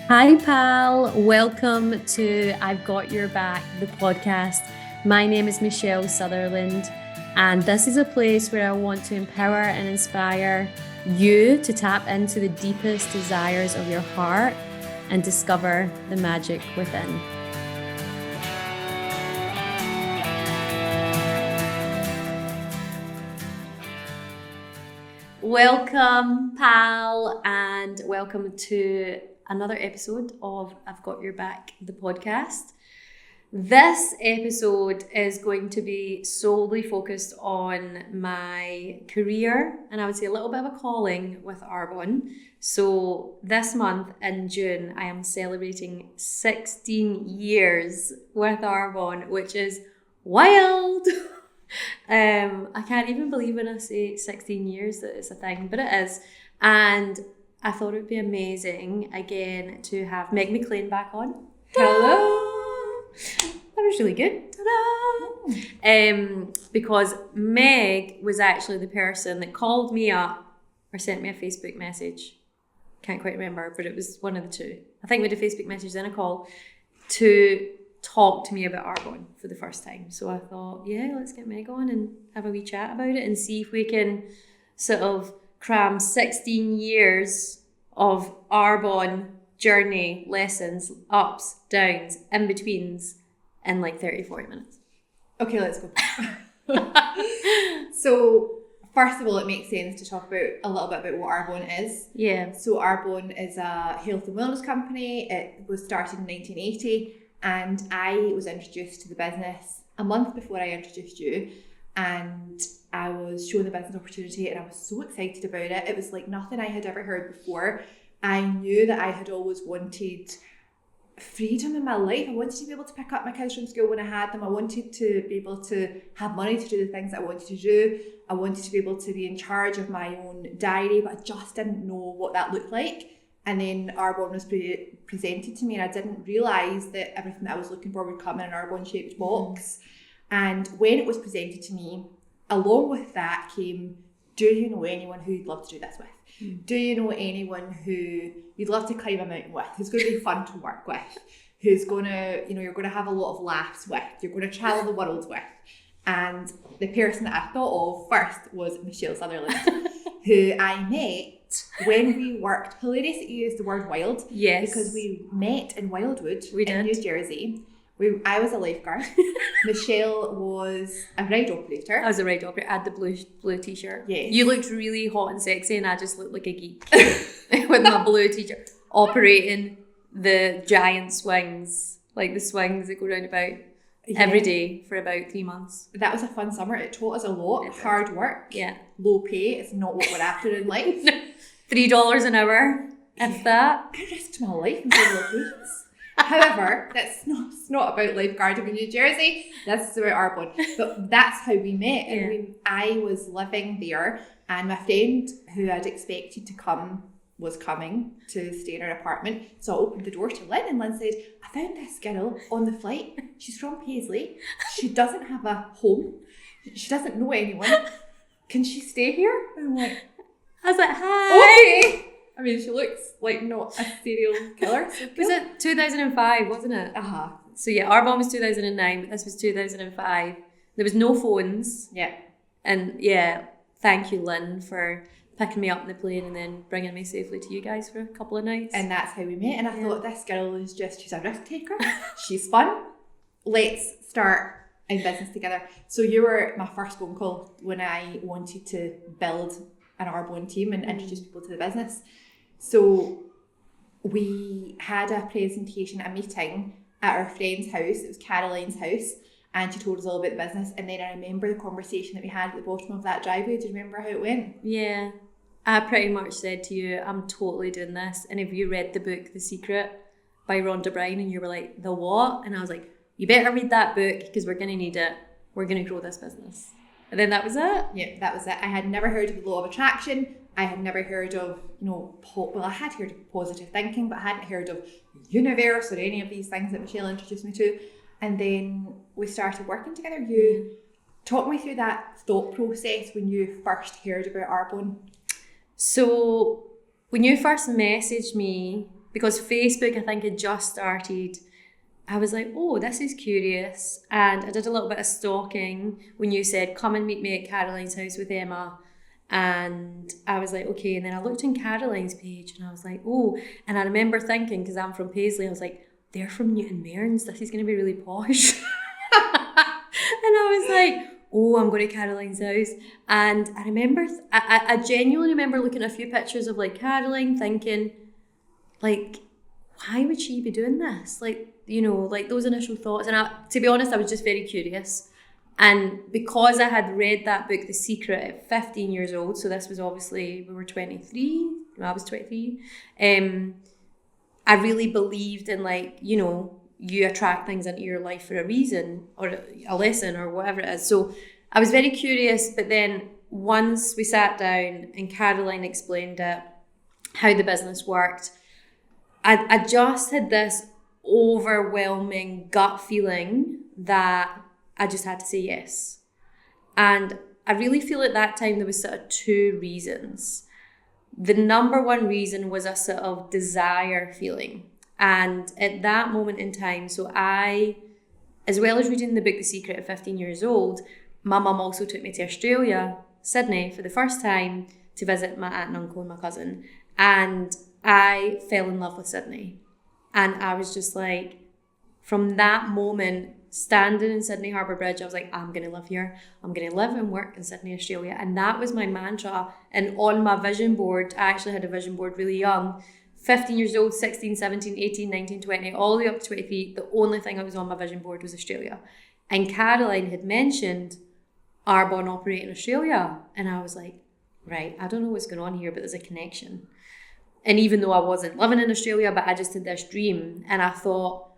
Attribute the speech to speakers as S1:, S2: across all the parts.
S1: Hi, pal. Welcome to I've Got Your Back, the podcast. My name is Michelle Sutherland, and this is a place where I want to empower and inspire you to tap into the deepest desires of your heart and discover the magic within. Welcome, pal, and welcome to another episode of I've Got Your Back, the podcast. This episode is going to be solely focused on my career and I would say a little bit of a calling with Arbonne. So this month in June, I am celebrating 16 years with Arbonne, which is wild. I can't even believe when I say 16 years that it's a thing, but it is. And I thought it would be amazing again to have Meg McLean back on.
S2: Hello.
S1: That was really good. Ta-da! Because Meg was actually the person that called me up or sent me a Facebook message. Can't quite remember, but it was one of the two. I think we did a Facebook message then a call to talk to me about Arbonne for the first time. So I thought, yeah, let's get Meg on and have a wee chat about it and see if we can sort of cram 16 years of Arbonne journey, lessons, ups, downs, in-betweens in like 30-40 minutes.
S2: Okay, let's go. So, first of all, it makes sense to talk about a little bit about what Arbonne is.
S1: Yeah.
S2: So, Arbonne is a health and wellness company. It was started in 1980 and I was introduced to the business a month before I introduced you, and I was shown the business opportunity and I was so excited about it. It was like nothing I had ever heard before. I knew that I had always wanted freedom in my life. I wanted to be able to pick up my kids from school when I had them. I wanted to be able to have money to do the things that I wanted to do. I wanted to be able to be in charge of my own diary, but I just didn't know what that looked like. And then Arbonne was presented to me and I didn't realise that everything that I was looking for would come in an Arbonne shaped box. And when it was presented to me, along with that came, do you know anyone who you'd love to do this with? Do you know anyone who you'd love to climb a mountain with, who's going to be fun to work with, who's going to, you're going to have a lot of laughs with, you're going to travel the world with? And the person that I thought of first was Michelle Sutherland, who I met when we worked, hilarious that you used the word wild.
S1: Yes.
S2: Because we met in Wildwood
S1: in
S2: New Jersey. I was a lifeguard. Michelle was a ride operator.
S1: I was a ride operator. I had the blue t-shirt.
S2: Yes.
S1: You looked really hot and sexy and I just looked like a geek with my blue t-shirt operating the giant swings, like the swings that go round about every day for about 3 months.
S2: That was a fun summer. It taught us a lot. Hard work.
S1: Yeah.
S2: Low pay. It's not what we're after in life.
S1: $3 an hour, if that.
S2: I risked my life in doing locations. However, it's not about lifeguarding in New Jersey. This is about Arbonne. But that's how we met. And I was living there, and my friend who I'd expected to come was coming to stay in her apartment. So I opened the door to Lynn, and Lynn said, I found this girl on the flight. She's from Paisley. She doesn't have a home. She doesn't know anyone. Can she stay here? And I'm like,
S1: I was like, hi.
S2: Okay. I mean, she looks like not a serial killer. So
S1: was it 2005, wasn't it?
S2: Uh-huh.
S1: So yeah, Arbonne was 2009, but this was 2005. There was no phones.
S2: Yeah.
S1: And yeah, thank you, Lynn, for picking me up in the plane and then bringing me safely to you guys for a couple of nights.
S2: And that's how we met. And I thought, this girl is she's a risk taker. She's fun. Let's start in business together. So you were my first phone call when I wanted to build an Arbonne team and introduce people to the business. So we had a presentation, a meeting at our friend's house. It was Caroline's house, and she told us all about the business. And then I remember the conversation that we had at the bottom of that driveway. Do you remember how it went?
S1: Yeah. I pretty much said to you, I'm totally doing this. And if you read the book, The Secret by Rhonda Byrne, and you were like, the what? And I was like, you better read that book because we're going to need it. We're going to grow this business. And then that was it.
S2: Yeah, that was it. I had never heard of the law of attraction. I had never heard of, I had heard of positive thinking, but I hadn't heard of universe or any of these things that Michelle introduced me to. And then we started working together. You talk me through that thought process when you first heard about Arbonne.
S1: So when you first messaged me, because Facebook, I think, had just started. I was like, oh, this is curious. And I did a little bit of stalking when you said, come and meet me at Caroline's house with Emma. And I was like, okay. And then I looked on Caroline's page and I was like, oh. And I remember thinking, because I'm from Paisley, I was like, they're from Newton Mearns. This is going to be really posh. And I was like, oh, I'm going to Caroline's house. And I remember, I genuinely remember looking at a few pictures of like Caroline thinking, like, why would she be doing this? Like, you know, like those initial thoughts. And to be honest, I was just very curious. And because I had read that book, The Secret, at 15 years old, so this was obviously, we were 23, I was 23, I really believed in, like, you know, you attract things into your life for a reason or a lesson or whatever it is. So I was very curious, but then once we sat down and Caroline explained it, how the business worked, I just had this overwhelming gut feeling that I just had to say yes. And I really feel at that time there was sort of two reasons. The number one reason was a sort of desire feeling. And at that moment in time, so I, as well as reading the book The Secret at 15 years old, my mum also took me to Australia, Sydney, for the first time to visit my aunt and uncle and my cousin. And I fell in love with Sydney. And I was just like, from that moment, standing in Sydney Harbour Bridge, I was like, I'm going to live here. I'm going to live and work in Sydney, Australia. And that was my mantra. And on my vision board, I actually had a vision board really young, 15 years old, 16, 17, 18, 19, 20, all the way up to 23. The only thing that was on my vision board was Australia. And Caroline had mentioned Arbonne operate in Australia. And I was like, right, I don't know what's going on here, but there's a connection. And even though I wasn't living in Australia, but I just had this dream. And I thought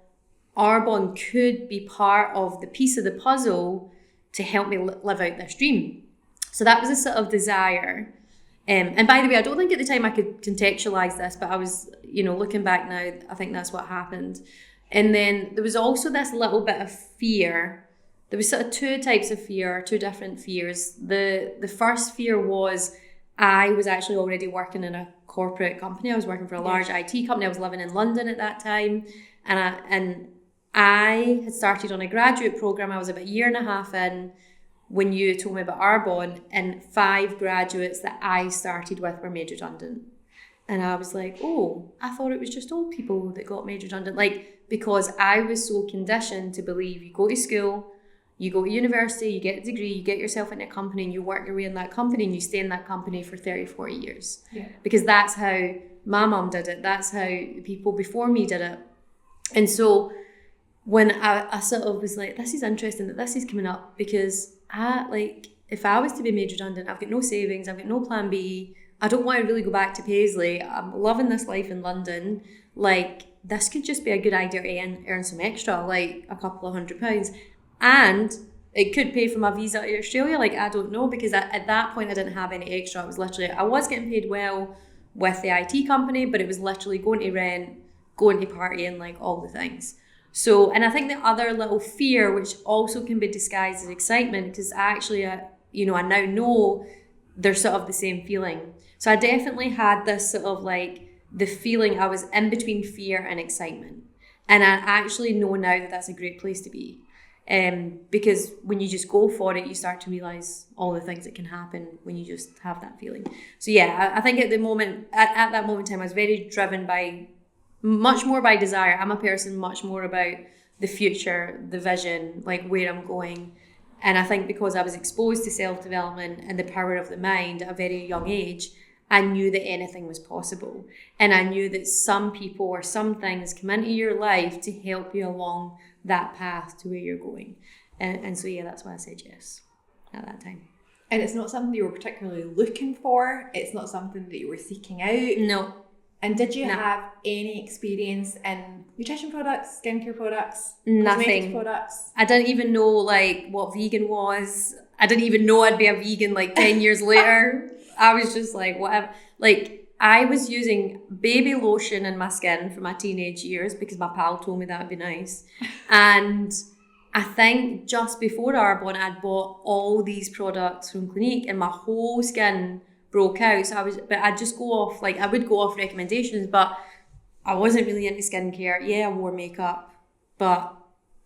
S1: Arbonne could be part of the piece of the puzzle to help me live out this dream. So that was a sort of desire. And by the way, I don't think at the time I could contextualize this, but I was, you know, looking back now, I think that's what happened. And then there was also this little bit of fear. There was sort of two types of fear, two different fears. The first fear was I was actually already working in a corporate company. I was working for a large IT company. I was living in London at that time. And I had started on a graduate program. I was about a year and a half in when you told me about Arbonne, and 5 graduates that I started with were made redundant. And I was like, oh, I thought it was just old people that got made redundant. Like, because I was so conditioned to believe you go to school, you go to university, you get a degree, you get yourself in a company and you work your way in that company and you stay in that company for 30, 40 years. Yeah. Because that's how my mum did it. That's how people before me did it. And so when I sort of was like, this is interesting that this is coming up, because if I was to be made redundant, I've got no savings, I've got no plan B, I don't want to really go back to Paisley, I'm loving this life in London, like this could just be a good idea to earn some extra, like a couple of £100, and it could pay for my visa to Australia, like I don't know, because at that point I didn't have any extra. It was literally, I was getting paid well with the IT company, but it was literally going to rent, going to party and like all the things. So, and I think the other little fear, which also can be disguised as excitement, because actually, I now know they're sort of the same feeling. So I definitely had this sort of like the feeling I was in between fear and excitement. And I actually know now that that's a great place to be. Because when you just go for it, you start to realise all the things that can happen when you just have that feeling. So yeah, I think at the moment, at that moment in time, I was very driven by, much more by desire. I'm a person much more about the future, the vision, like where I'm going. And I think because I was exposed to self-development and the power of the mind at a very young age, I knew that anything was possible. And I knew that some people or some things come into your life to help you along that path to where you're going. And so, yeah, that's why I said yes at that time.
S2: And it's not something you were particularly looking for? It's not something that you were seeking out?
S1: No.
S2: And did you have any experience in nutrition products, skincare products,
S1: nothing
S2: products?
S1: I didn't even know like what vegan was. I didn't even know I'd be a vegan like 10 years later. I was just like, whatever. Like, I was using baby lotion in my skin for my teenage years because my pal told me that would be nice. And I think just before Arbonne, I'd bought all these products from Clinique and my whole skin broke out. So I'd just go off, like I would go off recommendations, but I wasn't really into skincare. Yeah, I wore makeup, but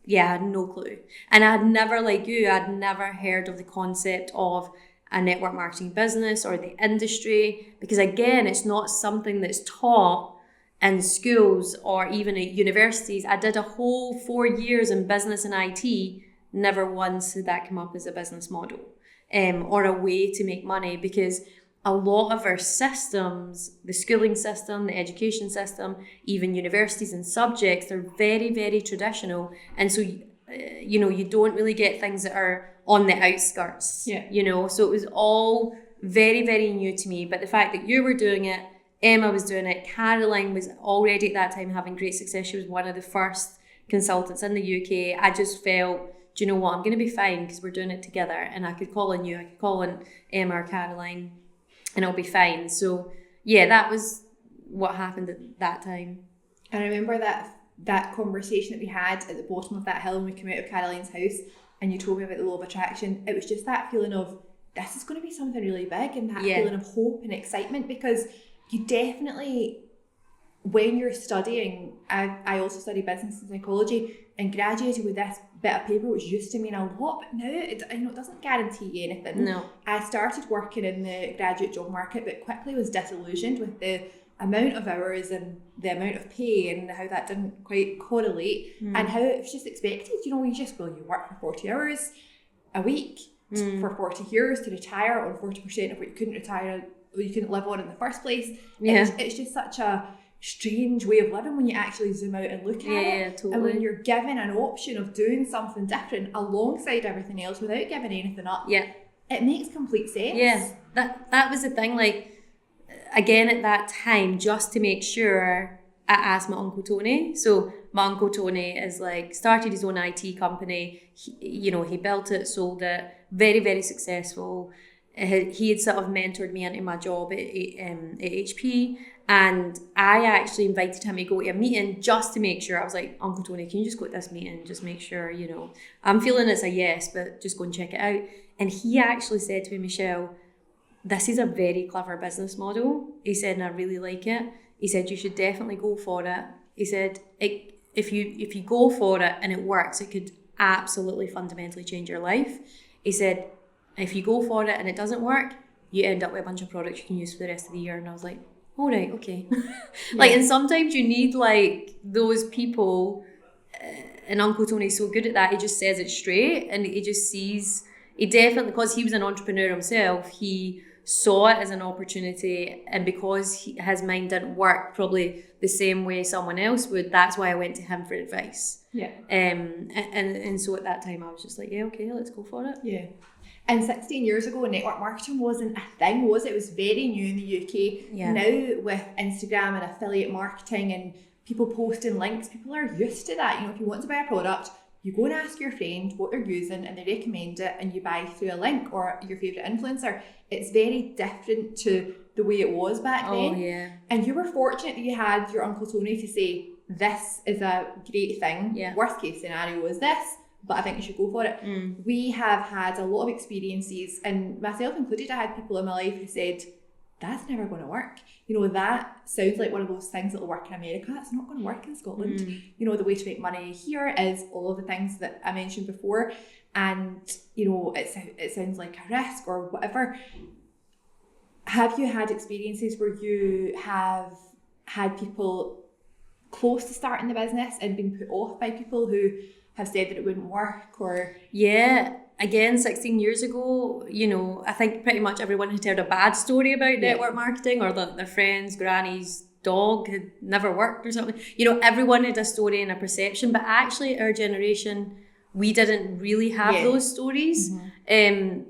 S1: yeah, I had no clue. And I had never, like you, I'd never heard of the concept of a network marketing business or the industry, because again, it's not something that's taught in schools or even at universities. I did a whole 4 years in business and IT. Never once did that come up as a business model or a way to make money, because a lot of our systems, the schooling system, the education system, even universities and subjects, they're very, very traditional. And so, you don't really get things that are on the outskirts, so it was all very, very new to me. But the fact that you were doing it, Emma was doing it, Caroline was already at that time having great success. She was one of the first consultants in the UK. I just felt, do you know what, I'm going to be fine because we're doing it together, and I could call on you, I could call on Emma or Caroline, and it'll be fine. So yeah, that was what happened at that time.
S2: And I remember that conversation that we had at the bottom of that hill when we came out of Caroline's house, and you told me about the law of attraction. It was just that feeling of, this is going to be something really big, and that feeling of hope and excitement, because you definitely, when you're studying, I also study business and psychology, and graduating with this bit of paper, which used to mean a lot, but now it doesn't guarantee you anything.
S1: No.
S2: I started working in the graduate job market, but quickly was disillusioned with the amount of hours and the amount of pay, and how that didn't quite correlate, and how it was just expected. You work for 40 hours a week for 40 years to retire on 40% of what you couldn't live on in the first place. It's just such a strange way of living when you actually zoom out and look at it.
S1: Yeah, totally.
S2: And when you're given an option of doing something different alongside everything else without giving anything up, it makes complete sense.
S1: Yeah, that was the thing. Like, again, at that time, just to make sure, I asked my Uncle Tony. So my Uncle Tony is like, started his own IT company. He built it, sold it, very, very successful. He had sort of mentored me into my job at HP, and I actually invited him to go to a meeting just to make sure. I was like, Uncle Tony, can you just go to this meeting, just make sure, I'm feeling it's a yes, but just go and check it out. And he actually said to me, Michelle, this is a very clever business model. He said, and I really like it. He said, you should definitely go for it. He said, if you go for it and it works, it could absolutely fundamentally change your life. He said, if you go for it and it doesn't work, you end up with a bunch of products you can use for the rest of the year. And I was like, all right, okay. And sometimes you need like those people, and Uncle Tony's so good at that. He just says it straight, and he just sees, he definitely, because he was an entrepreneur himself, he saw it as an opportunity, and because his mind didn't work probably the same way someone else would, that's why I went to him for advice. And so at that time I was just like, yeah, okay, let's go for it.
S2: And 16 years ago, network marketing wasn't a thing, was it? It was very new in the UK. Now with Instagram and affiliate marketing and people posting links, people are used to that. If you want to buy a product, you go and ask your friend what they're using and they recommend it, and you buy through a link or your favourite influencer. It's very different to the way it was back then. And you were fortunate that you had your Uncle Tony to say, this is a great thing. Worst case scenario is this, but I think you should go for it. We have had a lot of experiences, and myself included, I had people in my life who said, that's never going to work. That sounds like one of those things that will work in America. It's not going to work in Scotland. The way to make money here is all of the things that I mentioned before. And, it sounds like a risk or whatever. Have you had experiences where you have had people close to starting the business and been put off by people who have said that it wouldn't work? Or
S1: again, 16 years ago, I think pretty much everyone had heard a bad story about network marketing, or that their friend's granny's dog had never worked or something. Everyone had a story and a perception, but actually our generation, we didn't really have those stories. And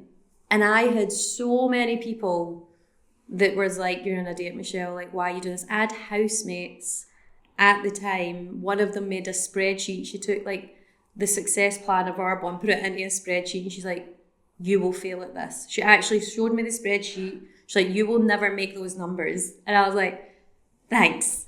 S1: I had so many people that was like, you're on a date, Michelle, like, why are you doing this? I had housemates at the time. One of them made a spreadsheet. She took like the success plan of Arbonne, put it into a spreadsheet, and she's like, you will fail at this. She actually showed me the spreadsheet. She's like, you will never make those numbers. And I was like, thanks.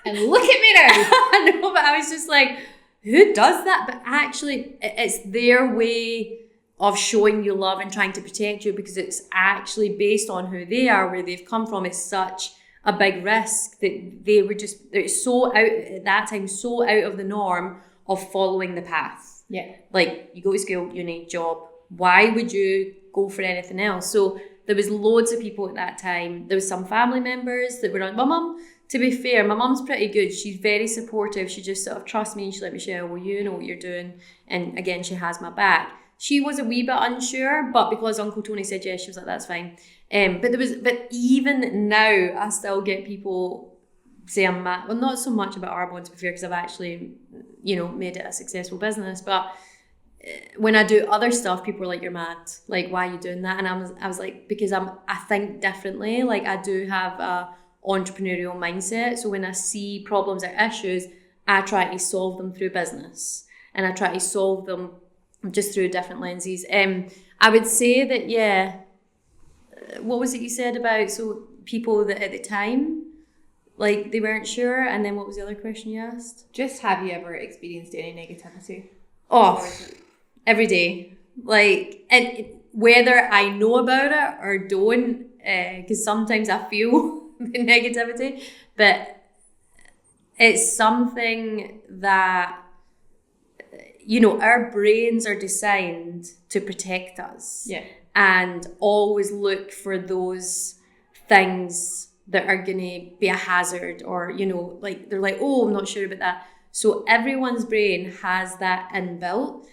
S2: And look at me now.
S1: I know, but I was just like, who does that? But actually, it's their way of showing you love and trying to protect you, because it's actually based on who they are, where they've come from. It's such a big risk that they're so out at that time, so out of the norm of following the path.
S2: Yeah.
S1: Like, you go to school, uni, job. Why would you go for anything else? So there was loads of people at that time. There was some family members that were on. My mum, to be fair, my mum's pretty good. She's very supportive. She just sort of trusts me and she's like, Michelle, well, you know what you're doing. And again, she has my back. She was a wee bit unsure, but because Uncle Tony said yes, she was like, that's fine. But even now, I still get people say I'm mad. Well, not so much about Arbonne, to be fair, because I've actually, made it a successful business. But when I do other stuff, people are like, you're mad. Like, why are you doing that? And I was like, because I think differently. Like, I do have a entrepreneurial mindset. So when I see problems or issues, I try to solve them through business. And I try to solve them just through different lenses. I would say that, yeah, what was it you said about, so people that at the time, like, they weren't sure, and then what was the other question you asked?
S2: Just, have you ever experienced any negativity?
S1: Oh, every day. Like, and whether I know about it or don't, because sometimes I feel the negativity, but it's something that, our brains are designed to protect us.
S2: Yeah.
S1: And always look for those things that are going to be a hazard, or, like, they're like, oh, I'm not sure about that. So everyone's brain has that inbuilt.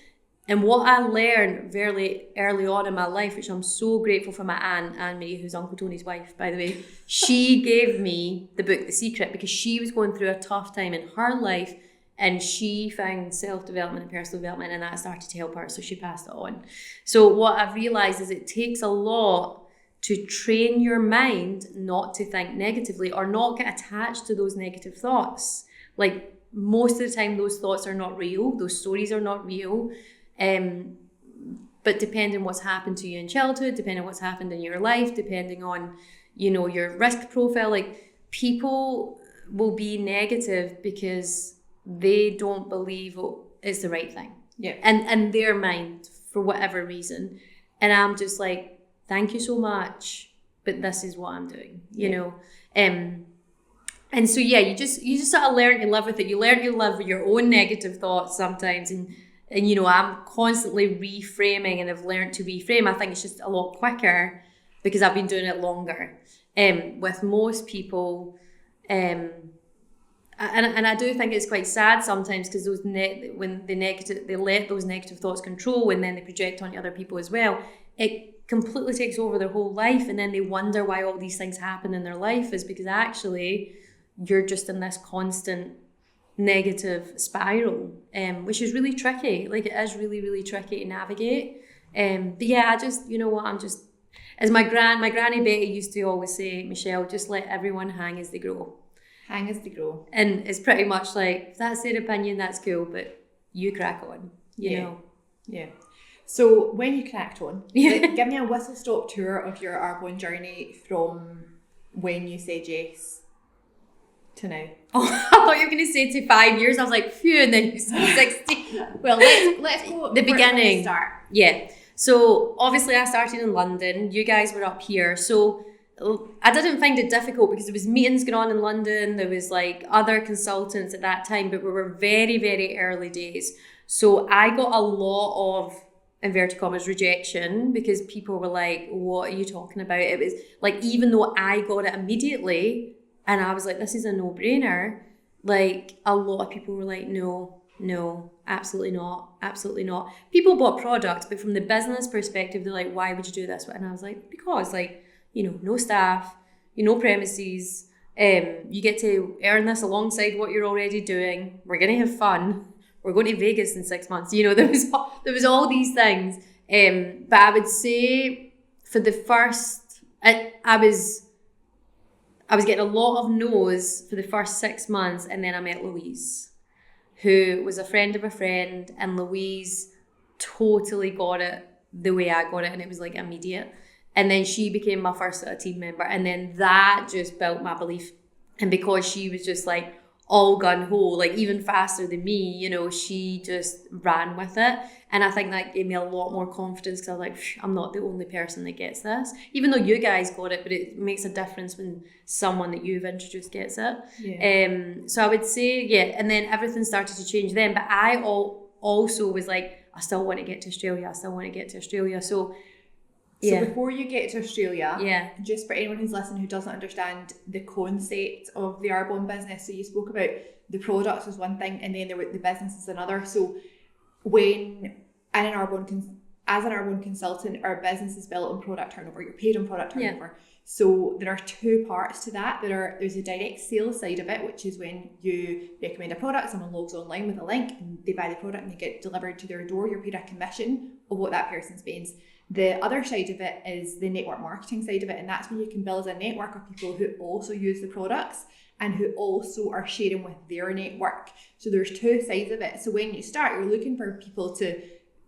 S1: And what I learned very early on in my life, which I'm so grateful for my aunt, Anne-Marie, who's Uncle Tony's wife, by the way, she gave me the book, The Secret, because she was going through a tough time in her life. And she found self-development and personal development, and that started to help her, so she passed it on. So what I've realised is it takes a lot to train your mind not to think negatively or not get attached to those negative thoughts. Like, most of the time, those thoughts are not real. Those stories are not real. But depending what's happened to you in childhood, depending on what's happened in your life, depending on, your risk profile, like, people will be negative because they don't believe it's the right thing.
S2: Yeah.
S1: And their mind, for whatever reason. And I'm just like, thank you so much, but this is what I'm doing, you know. And so, yeah, you just sort of learn to live with it. You learn to live with your own negative thoughts sometimes. And I'm constantly reframing, and I've learned to reframe. I think it's just a lot quicker because I've been doing it longer. With most people, and I do think it's quite sad sometimes, because when they let those negative thoughts control, and then they project onto other people as well, it completely takes over their whole life, and then they wonder why all these things happen in their life, is because actually you're just in this constant negative spiral, which is really tricky. Like, it is really, really tricky to navigate. But yeah, I just, I'm just, as my granny Betty used to always say, Michelle, just let everyone hang as they grow.
S2: Hang as they grow. And
S1: it's pretty much like, if that's their opinion, that's cool, but you crack on, you know.
S2: Yeah. So when you cracked on, give me a whistle-stop tour of your Arbonne journey from when you said yes to now.
S1: Oh, I thought you were going to say to 5 years. I was like, phew, and then you said 60.
S2: Well, let's go.
S1: The beginning.
S2: Start.
S1: Yeah. So obviously I started in London. You guys were up here. So I didn't find it difficult because there was meetings going on in London. There was like other consultants at that time, but we were very, very early days. So I got a lot of, inverted commas, rejection, because people were like, what are you talking about? It was like, even though I got it immediately and I was like, this is a no-brainer, like, a lot of people were like, no, absolutely not. People bought products, but from the business perspective, they're like, why would you do this? And I was like, because, like, no staff, no premises, you get to earn this alongside what you're already doing. We're going to have fun. We're going to Vegas in 6 months. There was all these things. But I would say for the first, I was getting a lot of no's for the first 6 months, and then I met Louise, who was a friend of a friend, and Louise totally got it the way I got it, and it was like immediate. And then she became my first team member, and then that just built my belief. And because she was just like all gung-ho, like even faster than me, you know, she just ran with it. And I think that gave me a lot more confidence because I was like, I'm not the only person that gets this. Even though you guys got it, but it makes a difference when someone that you've introduced gets it.
S2: Yeah.
S1: So I would say, yeah, and then everything started to change then. But I also was like, I still want to get to Australia. So
S2: before you get to Australia, just for anyone who's listening who doesn't understand the concept of the Arbonne business, so you spoke about the products was one thing and then the business is another. So as an Arbonne consultant, our business is built on product turnover. You're paid on product turnover. So there are two parts to that. There's a direct sales side of it, which is when you recommend a product, someone logs online with a link and they buy the product and they get delivered to their door. You're paid a commission of what that person spends. The other side of it is the network marketing side of it, and that's when you can build a network of people who also use the products and who also are sharing with their network. So there's two sides of it. So when you start, you're looking for people to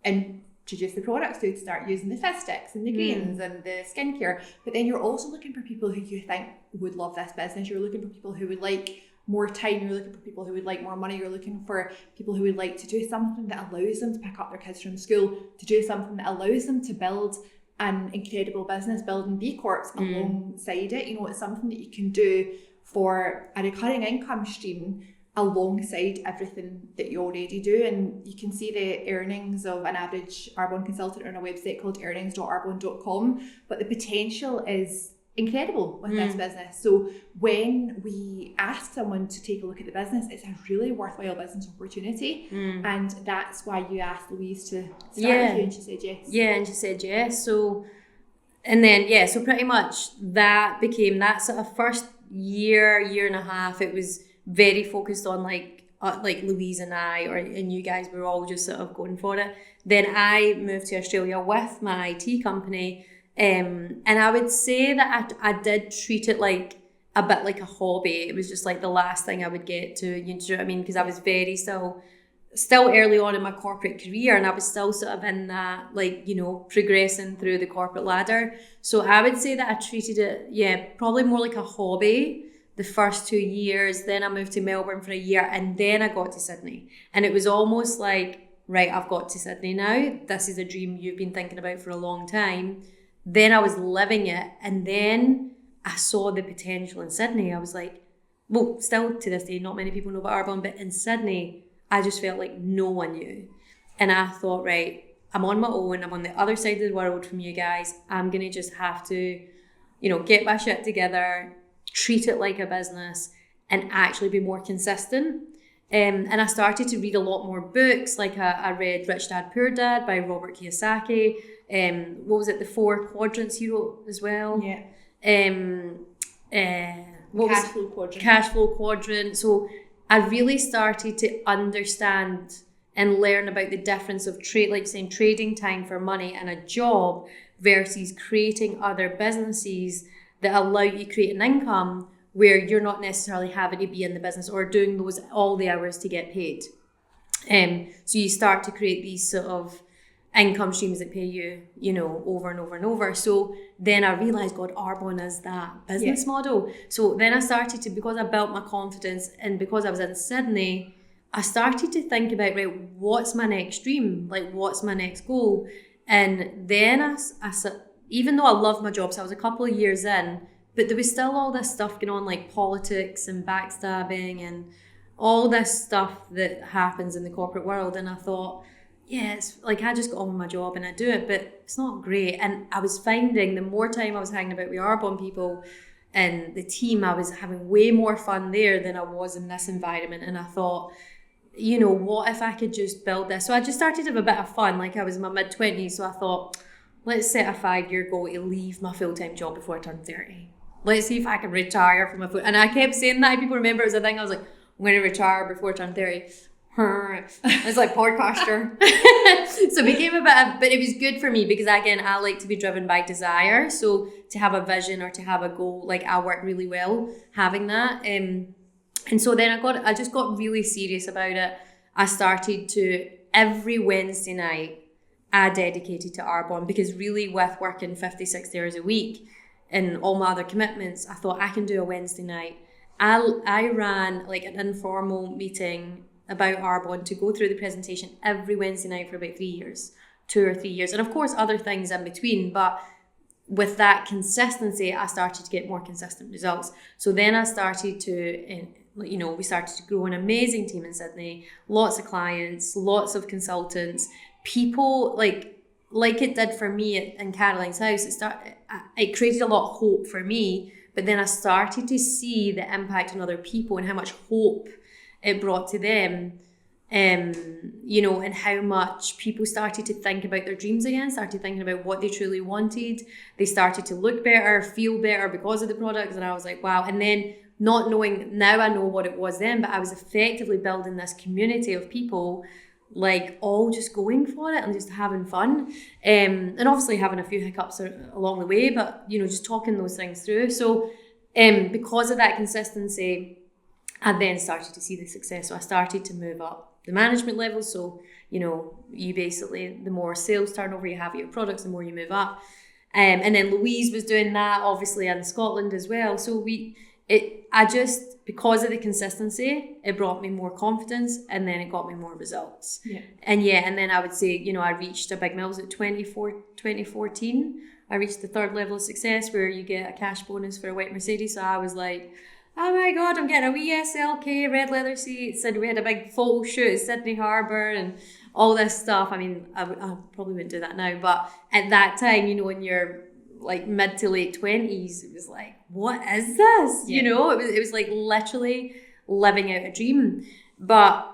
S2: introduce the products to start using the fizz sticks and the greens and the skincare. But then you're also looking for people who you think would love this business. You're looking for people who would like more time. You're looking for people who would like more money. You're looking for people who would like to do something that allows them to pick up their kids from school, to do something that allows them to build an incredible business, building B Corps alongside it. You know, it's something that you can do for a recurring income stream alongside everything that you already do. And you can see the earnings of an average Arbonne consultant on a website called earnings.arbonne.com, but the potential is incredible with this business. So when we ask someone to take a look at the business, it's a really worthwhile business opportunity. And that's why you asked Louise to start with you, and she said yes.
S1: Yeah, and she said yes. So, and then, so pretty much that became that sort of first year and a half. It was very focused on like Louise and I, and you guys were all just sort of going for it. Then I moved to Australia with my IT company. And I would say that I did treat it like a bit like a hobby. It was just like the last thing I would get to, you know what I mean? Because I was very still early on in my corporate career, and I was still sort of in that, like, you know, progressing through the corporate ladder. So I would say that I treated it, probably more like a hobby the first 2 years. Then I moved to Melbourne for a year, and then I got to Sydney. And it was almost like, right, I've got to Sydney now. This is a dream you've been thinking about for a long time. Then I was living it, and then I saw the potential in Sydney. I was like, well, still to this day, not many people know about Arbonne, but in Sydney, I just felt like no one knew. And I thought, right, I'm on my own. I'm on the other side of the world from you guys. I'm going to just have to, you know, get my shit together, treat it like a business, and actually be more consistent. And I started to read a lot more books. Like I read Rich Dad, Poor Dad by Robert Kiyosaki. What was it? The 4 Quadrants he wrote as well.
S2: Yeah.
S1: Cash flow quadrant. So I really started to understand and learn about the difference of trading time for money and a job versus creating other businesses that allow you to create an income where you're not necessarily having to be in the business or doing those all the hours to get paid. So you start to create these sort of income streams that pay you, you know, over and over and over. So then I realized, God, Arbonne is that business model. So then I started to, because I built my confidence and because I was in Sydney, I started to think about, right, what's my next dream? Like, what's my next goal? And then I even though I loved my job, so I was a couple of years in, but there was still all this stuff going on, like politics and backstabbing and all this stuff that happens in the corporate world. And I thought, it's like I just got on with my job and I do it, but it's not great. And I was finding the more time I was hanging about with Arbonne people and the team, I was having way more fun there than I was in this environment. And I thought, you know, what if I could just build this? So I just started to have a bit of fun. Like I was in my mid-20s, so I thought, let's set a 5-year goal to leave my full-time job before I turn 30. Let's see if I can retire from my full. And I kept saying that. People remember it was a thing. I was like, I'm going to retire before I turn 30. It's like podcaster. So it became a bit of, but it was good for me because again, I like to be driven by desire. So to have a vision or to have a goal, like I work really well having that. And so then I just got really serious about it. I started to, every Wednesday night, I dedicated to Arbonne because really with working 50, 60 hours a week and all my other commitments, I thought I can do a Wednesday night I ran like an informal meeting about Arbonne to go through the presentation every Wednesday night for about 3 years, 2 or 3 years. And of course, other things in between. But with that consistency, I started to get more consistent results. So then I started to, we started to grow an amazing team in Sydney, lots of clients, lots of consultants, people like it did for me in Caroline's house. It created a lot of hope for me. But then I started to see the impact on other people and how much hope it brought to them, and how much people started to think about their dreams again, started thinking about what they truly wanted. They started to look better, feel better because of the products. And I was like, wow. And then not knowing, now I know what it was then, but I was effectively building this community of people like all just going for it and just having fun, and obviously having a few hiccups along the way, but just talking those things through. So because of that consistency, I then started to see the success. So I started to move up the management level. So you basically, the more sales turnover you have at your products, the more you move up, and then Louise was doing that obviously in Scotland as well. So because of the consistency, it brought me more confidence, and then it got me more results. And then I would say, I reached a big milestone at 2014. I reached the 3rd level of success where you get a cash bonus for a white Mercedes. So I was like, oh my God, I'm getting a wee SLK, red leather seats. And we had a big photo shoot at Sydney Harbour and all this stuff. I mean, I probably wouldn't do that now, but at that time, when you're like mid to late 20s, it was like, what is this? It was like literally living out a dream. But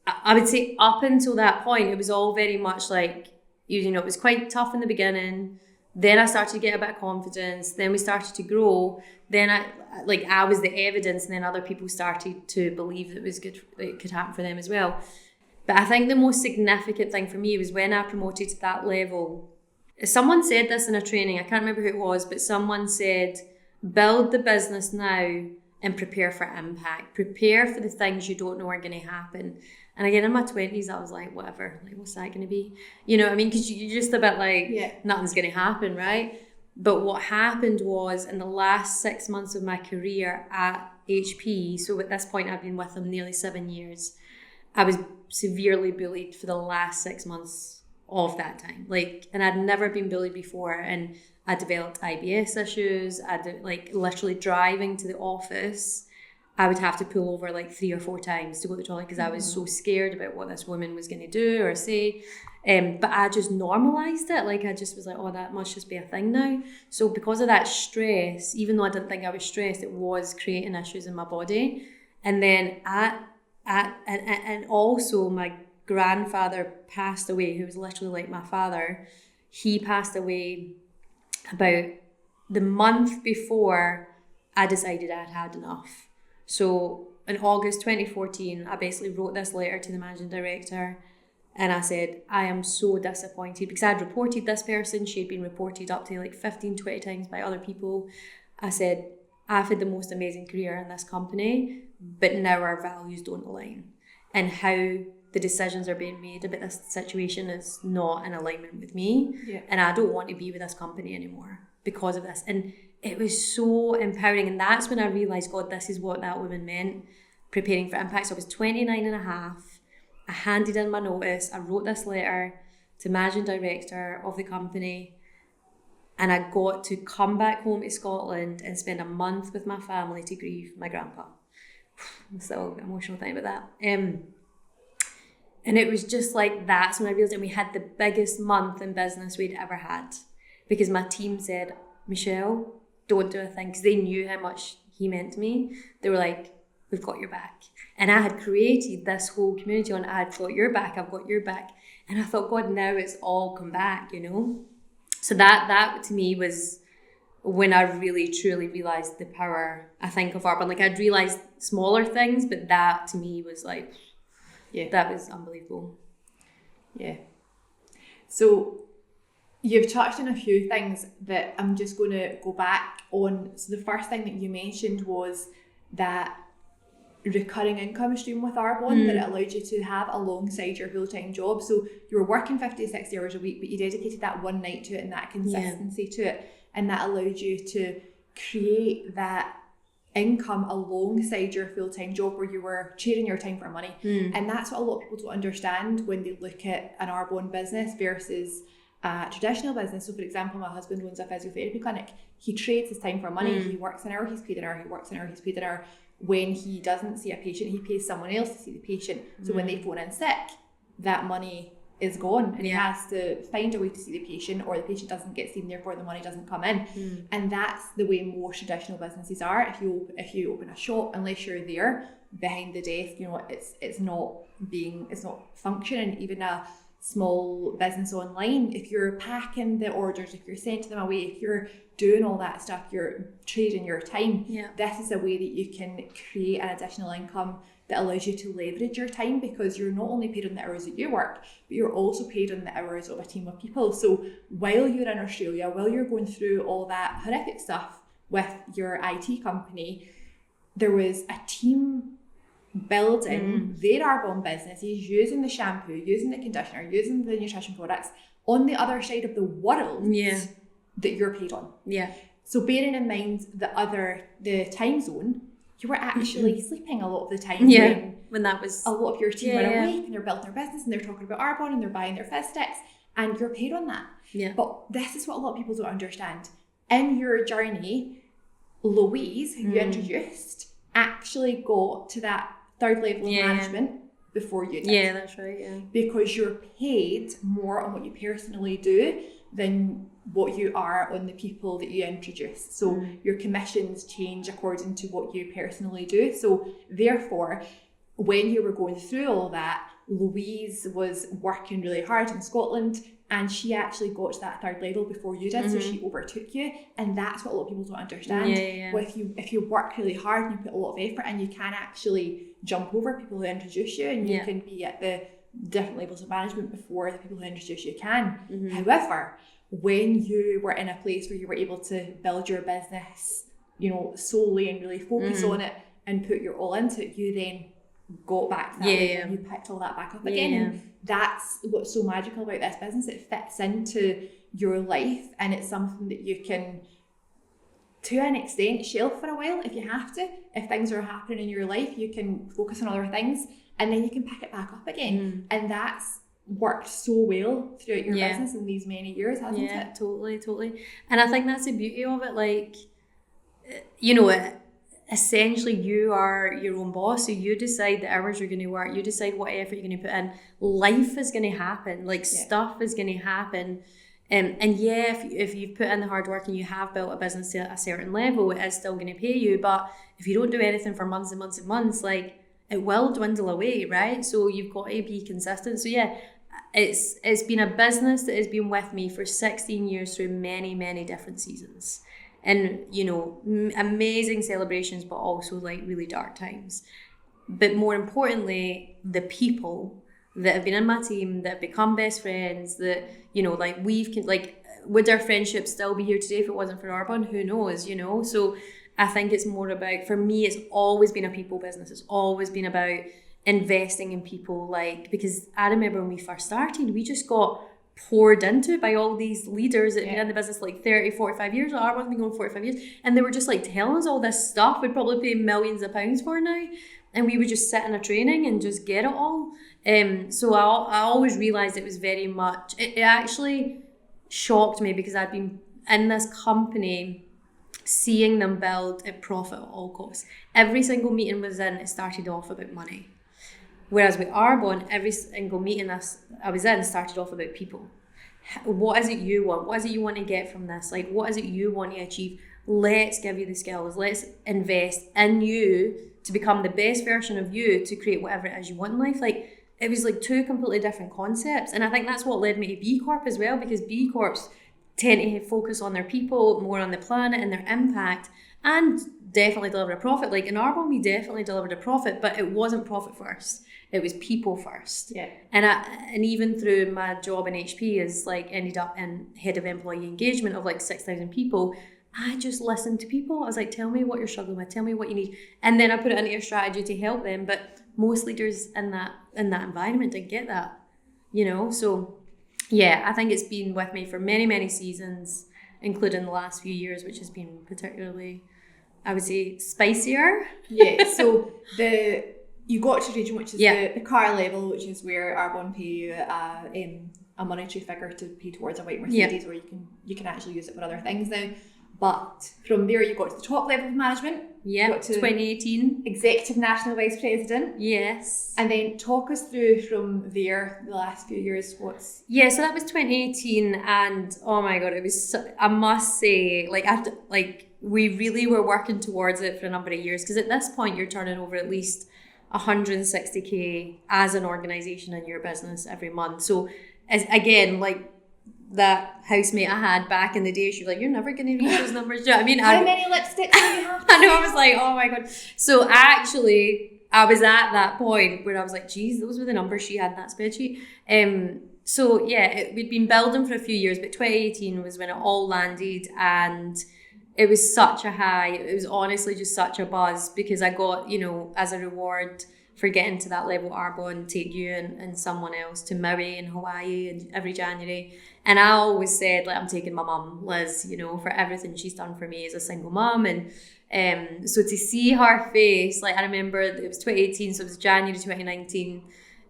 S1: I would say up until that point, it was all very much like, it was quite tough in the beginning. Then I started to get a bit of confidence. Then we started to grow. Then I was the evidence, and then other people started to believe that it was good, it could happen for them as well. But I think the most significant thing for me was when I promoted to that level. Someone said this in a training, I can't remember who it was, but someone said, build the business now and prepare for impact. Prepare for the things you don't know are going to happen. And again, in my 20s, I was like, whatever, like, what's that going to be? You know what I mean? Because you're just a bit like, nothing's going to happen, right? But what happened was, in the last 6 months of my career at HP, so at this point, I've been with them nearly 7 years, I was severely bullied for the last 6 months of that time. And I'd never been bullied before, and I developed IBS issues. Literally driving to the office, I would have to pull over 3 or 4 times to go to the toilet because I was so scared about what this woman was going to do or say. But I just normalized it. I just was like, oh, that must just be a thing now. So because of that stress, even though I didn't think I was stressed, it was creating issues in my body. And then and also my grandfather passed away, who was literally like my father. He passed away about the month before I decided I'd had enough. So in August 2014, I basically wrote this letter to the managing director, and I said, I am so disappointed because I'd reported this person. She'd been reported up to 15, 20 times by other people. I said, I've had the most amazing career in this company, but now our values don't align. And how the decisions are being made about this situation is not in alignment with me. And I don't want to be with this company anymore because of this. And it was so empowering. And that's when I realised, God, this is what that woman meant, preparing for impact. So I was 29 and a half. I handed in my notice. I wrote this letter to managing director of the company. And I got to come back home to Scotland and spend a month with my family to grieve my grandpa. I'm still emotional thinking about that. And it was just that's when I realised, and we had the biggest month in business we'd ever had, because my team said, Michelle, don't do a thing, because they knew how much he meant to me. They were like, we've got your back. And I had created this whole community on, I've got your back, I've got your back. And I thought, God, now it's all come back, So that to me was when I really truly realised the power, I think, of Arbonne. I'd realised smaller things, but that to me was that was unbelievable.
S2: Yeah. So you've touched on a few things that I'm just going to go back on. So the first thing that you mentioned was that recurring income stream with Arbonne that it allowed you to have alongside your full-time job. So you were working 50 to 60 hours a week, but you dedicated that one night to it and that consistency to it, and that allowed you to create that income alongside your full-time job where you were trading your time for money. And that's what a lot of people don't understand when they look at an Arbonne business versus a traditional business. So for example, my husband owns a physiotherapy clinic. He trades his time for money. He works an hour, he's paid an hour. He works an hour, he's paid an hour. When he doesn't see a patient, he pays someone else to see the patient. So when they phone in sick, that money is gone, and he has to find a way to see the patient, or the patient doesn't get seen, therefore the money doesn't come in. And that's the way most traditional businesses are. If you open a shop, unless you're there behind the desk, you know, it's not functioning. Even a small business online, if you're packing the orders, if you're sending them away, if you're doing all that stuff, you're trading your time. This is a way that you can create an additional income that allows you to leverage your time, because you're not only paid on the hours that you work, but you're also paid on the hours of a team of people. So while you're in Australia, while you're going through all that horrific stuff with your IT company, there was a team building their Arbonne businesses, using the shampoo, using the conditioner, using the nutrition products on the other side of the world that you're paid on. So bearing in mind the time zone, you were actually sleeping a lot of the time
S1: when that was
S2: a lot of your team were awake and they're building their business and they're talking about Arbonne and they're buying their fizz sticks, and you're paid on that. But this is what a lot of people don't understand. In your journey, Louise, who you introduced, actually got to that third level of management before you did.
S1: That's right.
S2: Because you're paid more on what you personally do than what you are on the people that you introduce. So your commissions change according to what you personally do. So therefore, when you were going through all that, Louise was working really hard in Scotland, and she actually got to that third level before you did. So she overtook you, and that's what a lot of people don't understand. Well, if you work really hard and you put a lot of effort, and you can actually jump over people who introduce you, and you can be at the different levels of management before the people who introduce you can. However, when you were in a place where you were able to build your business, you know, solely and really focus on it and put your all into it, you then got back to that level and you picked all that back up again. And that's what's so magical about this business. It fits into your life, and it's something that you can, to an extent, shelf for a while if you have to. If things are happening in your life, you can focus on other things and then you can pick it back up again. And that's worked so well throughout your business in these many years, hasn't it?
S1: Yeah, totally. And I think that's the beauty of it. Like, you know, essentially you are your own boss, so you decide the hours you're going to work, you decide what effort you're going to put in. Life is going to happen, like stuff is going to happen. And if you've put in the hard work and you have built a business to a certain level, it is still going to pay you. But if you don't do anything for months and months and months, like, it will dwindle away, right? So you've got to be consistent. So it's been a business that has been with me for 16 years through many, many different seasons. And, you know, amazing celebrations, but also like really dark times. But more importantly, the people that have been in my team, that have become best friends, that, you know, like would our friendship still be here today if it wasn't for Arbonne? Who knows, you know? So I think it's more about, for me, it's always been a people business. It's always been about investing in people, like, because I remember when we first started, we just got poured into by all these leaders that have been in the business like 30, 45 years. Arbonne's been going 45 years. And they were just like telling us all this stuff we'd probably pay millions of pounds for now. And we would just sit in a training and just get it all. So I always realised it was very much, it actually shocked me, because I'd been in this company seeing them build a profit at all costs. Every single meeting it started off about money. Whereas with Arbonne, every single meeting I was in started off about people. What is it you want? What is it you want to get from this? Like, what is it you want to achieve? Let's give you the skills. Let's invest in you to become the best version of you to create whatever it is you want in life. Like, it was like two completely different concepts. And I think that's what led me to B Corp as well, because B Corps tend to focus on their people, more on the planet and their impact, and definitely deliver a profit. Like in Arbonne, we definitely delivered a profit, but it wasn't profit first. It was people first. Yeah. And even through my job in HP is like ended up in head of employee engagement of like 6,000 people. I just listened to people. I was like, tell me what you're struggling with, tell me what you need. And then I put it into your strategy to help them. But most leaders in that environment didn't get that, you know? So yeah, I think it's been with me for many, many seasons, including the last few years, which has been particularly I would say, spicier.
S2: Yeah, so you got to region, which is
S1: Yeah.
S2: the car level, which is where Arbonne pay you a monetary figure to pay towards a white Mercedes, or you can actually use it for other things now. But from there, you got to the top level of management.
S1: Yeah, 2018.
S2: Executive National Vice President.
S1: Yes.
S2: And then talk us through from there, the last few years, what's...
S1: Yeah, so that was 2018, and oh my God, it was, I must say, we really were working towards it for a number of years, because at this point, you're turning over at least 160K as an organisation in your business every month. So, as again, like, that housemate I had back in the day, she was like, you're never going to reach those numbers. Do you know what I mean?
S2: How many lipsticks do you have?
S1: I know, I was like, oh my God. So actually, I was at that point where I was like, geez, those were the numbers she had in that spreadsheet. So yeah, we'd been building for a few years, but 2018 was when it all landed, and it was such a high. It was honestly just such a buzz, because I got, as a reward for getting to that level, Arbonne take you and someone else to Maui in Hawaii and every January. And I always said, like, I'm taking my mum, Liz, for everything she's done for me as a single mum. And so to see her face, like, I remember it was 2018, so it was January 2019,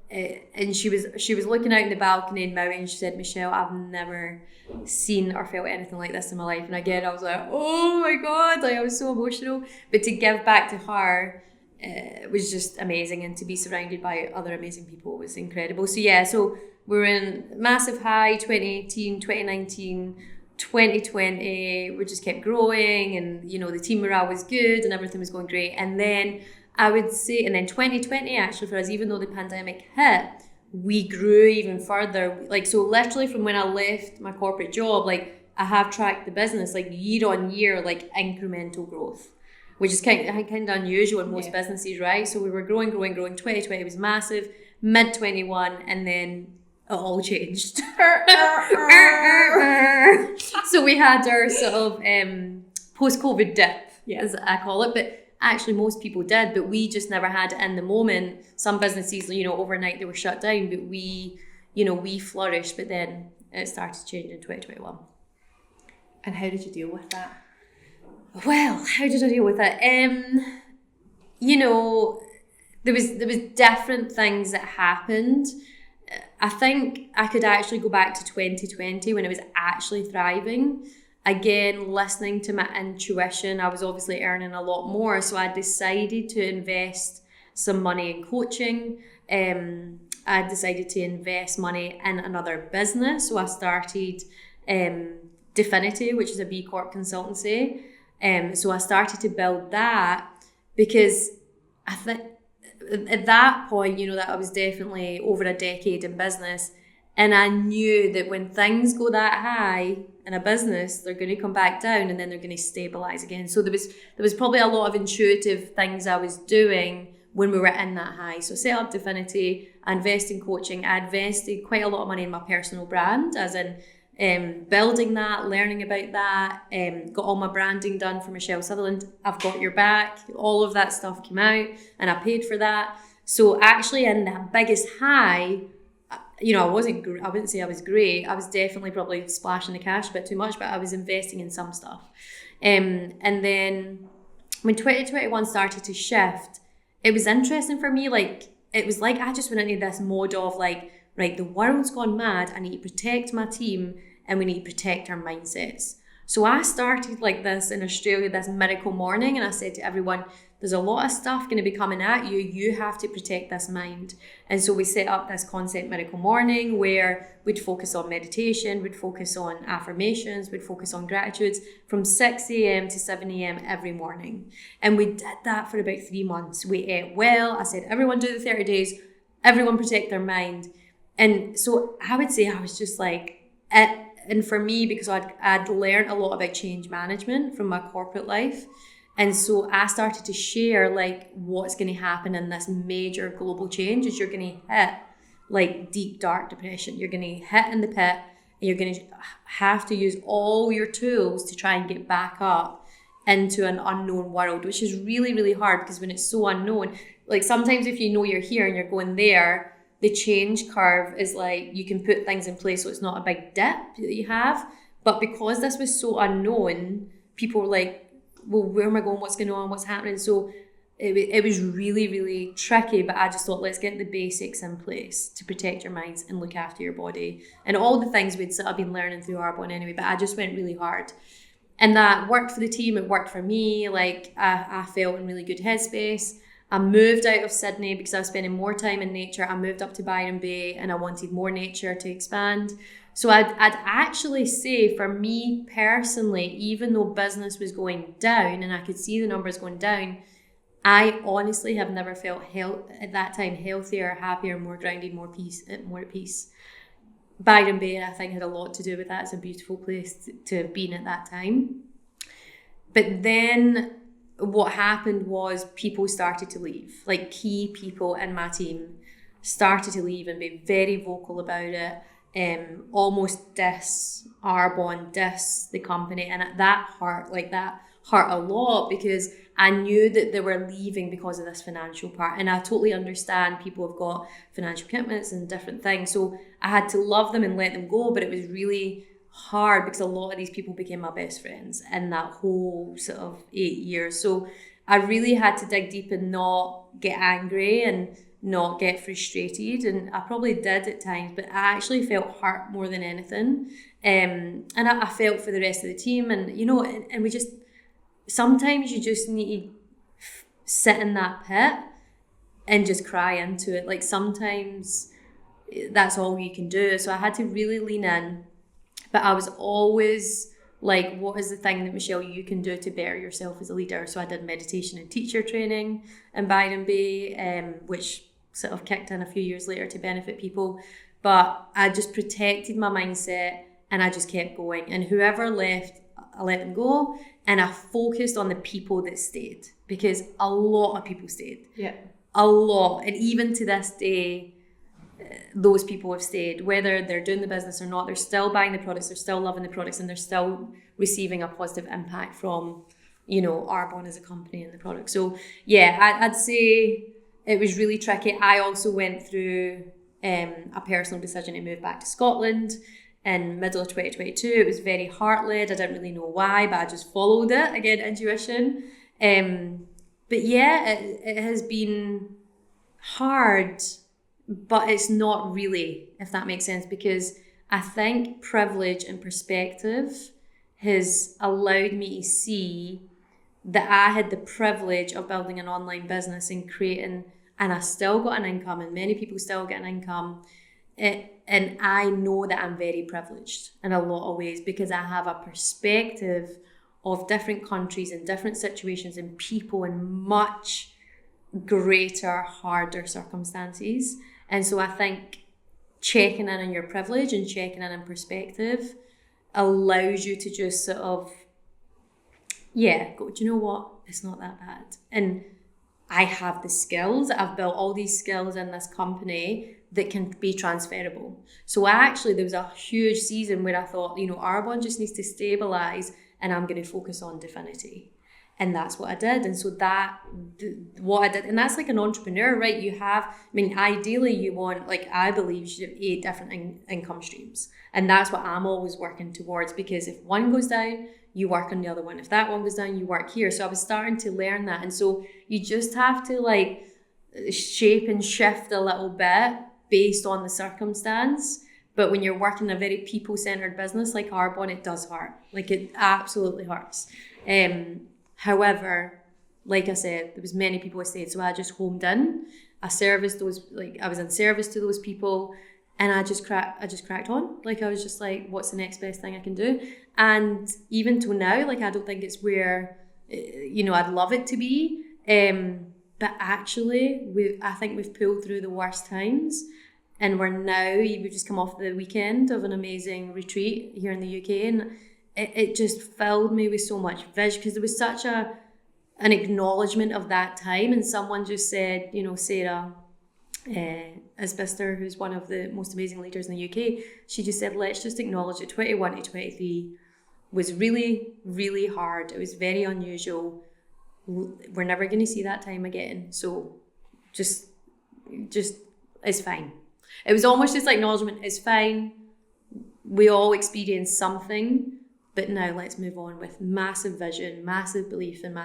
S1: and she was looking out in the balcony in Maui, and she said, Michelle, I've never seen or felt anything like this in my life. And again, I was like, oh my God, like, I was so emotional. But to give back to her, it was just amazing, and to be surrounded by other amazing people was incredible. So yeah, so we were in massive high 2018, 2019, 2020. We just kept growing, and the team morale was good and everything was going great. And then I would say, and then 2020 actually for us, even though the pandemic hit, we grew even further. Like, so literally from when I left my corporate job, like, I have tracked the business like year on year, like incremental growth, which is kind of unusual in most businesses, right? So we were growing. 2020 was massive, mid 21, and then it all changed. So we had our sort of post-COVID dip, as I call it, but actually most people did, but we just never had it in the moment. Some businesses, overnight they were shut down, but we flourished, but then it started changing in 2021.
S2: And how did you deal with that?
S1: Well, how did I deal with it? There was different things that happened. I think I could actually go back to 2020 when it was actually thriving. Again, listening to my intuition, I was obviously earning a lot more, so I decided to invest some money in coaching. I decided to invest money in another business, so I started Definity, which is a B Corp consultancy. So I started to build that, because I think at that point, that I was definitely over a decade in business, and I knew that when things go that high in a business, they're going to come back down, and then they're going to stabilize again. So there was probably a lot of intuitive things I was doing when we were in that high. So set up Definity, I invest in coaching, I invested quite a lot of money in my personal brand, as in building that, learning about that, got all my branding done for Michelle Sutherland. I've got your back. All of that stuff came out, and I paid for that. So actually, in the biggest high, I wouldn't say I was great. I was definitely probably splashing the cash a bit too much, but I was investing in some stuff. And then when 2021 started to shift, it was interesting for me. Like, it was like I just went into this mode of like, right, the world's gone mad. I need to protect my team, and we need to protect our mindsets. So I started like this in Australia, this miracle morning, and I said to everyone, there's a lot of stuff going to be coming at you. You have to protect this mind. And so we set up this concept Miracle Morning, where we'd focus on meditation, we'd focus on affirmations, we'd focus on gratitudes from 6 a.m. to 7 a.m. every morning. And we did that for about 3 months. We ate well. I said, everyone do the 30 days, everyone protect their mind. And so I would say I was just like, and for me, because I'd learned a lot about change management from my corporate life. And so I started to share like what's going to happen in this major global change is you're going to hit like deep, dark depression. You're going to hit in the pit, and you're going to have to use all your tools to try and get back up into an unknown world, which is really, really hard, because when it's so unknown, like sometimes if you know you're here and you're going there, the change curve is like you can put things in place so it's not a big dip that you have. But because this was so unknown, people were like, well, where am I going? What's going on? What's happening? So it was really, really tricky, but I just thought, let's get the basics in place to protect your minds and look after your body. And all the things we'd sort of been learning through Arbonne anyway, but I just went really hard. And that worked for the team, it worked for me. Like I felt in really good headspace. I moved out of Sydney because I was spending more time in nature. I moved up to Byron Bay and I wanted more nature to expand. So I'd actually say, for me personally, even though business was going down and I could see the numbers going down, I honestly have never felt at that time healthier, happier, more grounded, more at peace. Byron Bay, I think, had a lot to do with that. It's a beautiful place to have been at that time. But then what happened was people started to leave. Like, key people in my team started to leave and be very vocal about it. Almost diss Arbonne, diss the company. And that hurt a lot, because I knew that they were leaving because of this financial part. And I totally understand people have got financial commitments and different things. So I had to love them and let them go, but it was really hard because a lot of these people became my best friends in that whole sort of 8 years. So I really had to dig deep and not get angry and not get frustrated. And I probably did at times, but I actually felt hurt more than anything. And I felt for the rest of the team. And, you know, and we just... sometimes you just need to sit in that pit and just cry into it. Like, sometimes that's all you can do. So I had to really lean in, but I was always like, what is the thing that, Michelle, you can do to better yourself as a leader? So I did meditation and teacher training in Byron Bay, which sort of kicked in a few years later to benefit people. But I just protected my mindset and I just kept going. And whoever left, I let them go, and I focused on the people that stayed, because a lot of people stayed.
S2: Yeah.
S1: A lot. And even to this day, those people have stayed. Whether they're doing the business or not, they're still buying the products, they're still loving the products, and they're still receiving a positive impact from, you know, Arbonne as a company and the product. So yeah, I'd say it was really tricky. I also went through a personal decision to move back to Scotland in middle of 2022. It was very heart-led. I didn't really know why, but I just followed it. Again, intuition. But yeah, it has been hard, but it's not really, if that makes sense, because I think privilege and perspective has allowed me to see that I had the privilege of building an online business and creating, and I still got an income, and many people still get an income. And I know that I'm very privileged in a lot of ways, because I have a perspective of different countries and different situations and people in much greater, harder circumstances. And so I think checking in on your privilege and checking in on perspective allows you to just sort of, yeah, go, do you know what? It's not that bad. And I have the skills. I've built all these skills in this company that can be transferable. So actually, there was a huge season where I thought, you know, Arbonne just needs to stabilise and I'm going to focus on Definity. And that's what I did. And so what I did, and that's like an entrepreneur, right? You have, I mean, ideally you want, like, I believe you should have 8 different income streams. And that's what I'm always working towards, because if one goes down, you work on the other one. If that one goes down, you work here. So I was starting to learn that. And so you just have to like shape and shift a little bit based on the circumstance. But when you're working a very people-centered business like Arbonne, it does hurt. Like, it absolutely hurts. However, like I said, there was many people who stayed, so I just homed in. I serviced those, like I was in service to those people, and I just cracked on. Like, I was just like, what's the next best thing I can do? And even till now, like, I don't think it's where, you know, I'd love it to be. But actually, I think we've pulled through the worst times, and we've just come off the weekend of an amazing retreat here in the UK, and it just filled me with so much vision, because there was such an acknowledgement of that time. And someone just said, you know, Sarah Isbister, who's one of the most amazing leaders in the UK, she just said, let's just acknowledge that 21 to 23 was really, really hard. It was very unusual. We're never going to see that time again. So just it's fine. It was almost just like acknowledgement, it's fine. We all experience something. but now let's move on with massive vision, massive belief, and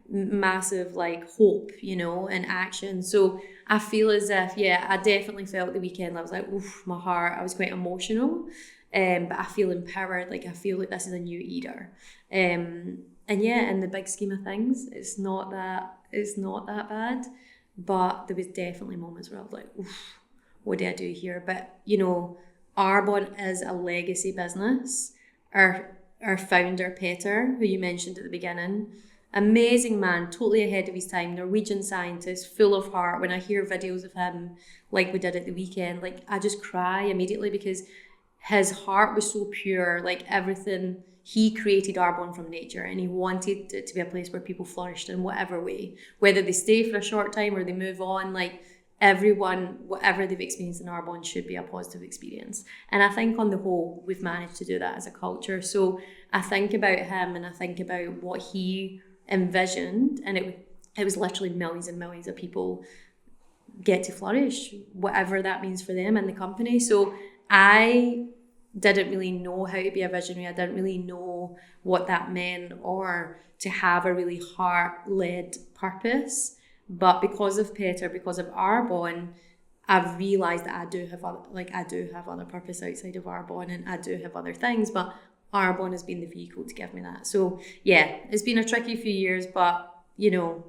S1: massive like hope, you know, and action. So I feel as if, I definitely felt the weekend. I was like, oof, my heart. I was quite emotional, but I feel empowered. Like I feel like this is a new era. And in the big scheme of things, it's not that bad. But there was definitely moments where I was like, oof, what did I do here? But you know, Arbonne is a legacy business. Our founder, Peter, who you mentioned at the beginning, amazing man, totally ahead of his time, Norwegian scientist, full of heart. When I hear videos of him, like we did at the weekend, like I just cry immediately because his heart was so pure. Like everything, he created Arbonne from nature, and he wanted it to be a place where people flourished in whatever way, whether they stay for a short time or they move on. Like everyone, whatever they've experienced in Arbonne should be a positive experience. And I think on the whole, we've managed to do that as a culture. So I think about him and I think about what he envisioned, and it was literally millions and millions of people get to flourish, whatever that means for them and the company. So I didn't really know how to be a visionary. I didn't really know what that meant, or to have a really heart-led purpose. But because of Peter, because of Arbonne, I've realised that I do have other purpose outside of Arbonne, and I do have other things, but Arbonne has been the vehicle to give me that. So yeah, it's been a tricky few years, but you know,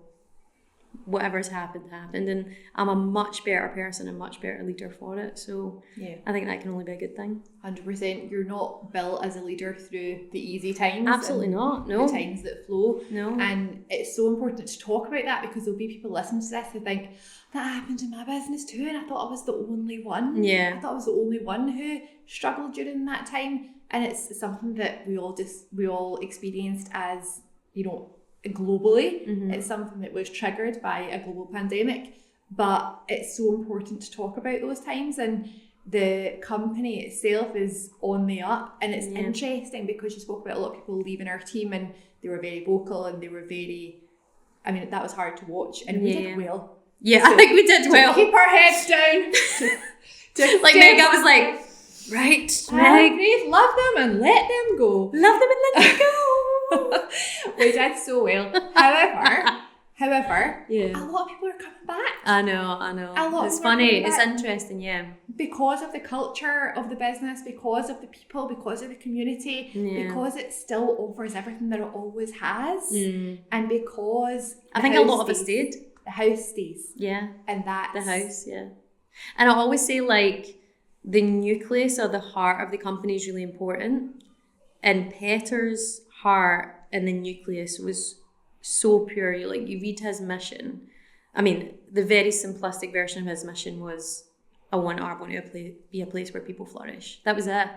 S1: whatever's happened, and I'm a much better person and much better leader for it. So yeah, I think that can only be a good thing.
S2: 100%. You're not built as a leader through the easy times.
S1: Absolutely not. No.
S2: The times that flow.
S1: No.
S2: And it's so important to talk about that, because there'll be people listening to this who think, that happened in my business too, and I thought I was the only one.
S1: Yeah.
S2: I thought I was the only one who struggled during that time. And it's something that we all experienced as, you know, globally. Mm-hmm. It's something that was triggered by a global pandemic, but it's so important to talk about those times. And the company itself is on the up, and it's interesting because you spoke about a lot of people leaving our team, and they were very vocal, and they were very, I mean, that was hard to watch, and we did well.
S1: Yeah, I think we did well.
S2: Keep our heads down.
S1: Like Meg, I was like, right,
S2: Meg, love them and let them go.
S1: Love them and let them go.
S2: We did so well. However, a lot of people are coming back.
S1: I know. It's funny. It's interesting, yeah.
S2: Because of the culture of the business, because of the people, because of the community, because it still offers everything that it always has, and because
S1: I think a lot of us stayed.
S2: The house stays.
S1: Yeah.
S2: And that's
S1: the house, yeah. And I always say, like, the nucleus or the heart of the company is really important. And Peter's heart and the nucleus was so pure. Like, you read his mission. I mean, the very simplistic version of his mission was, I want Arbonne to be a place where people flourish. That was it.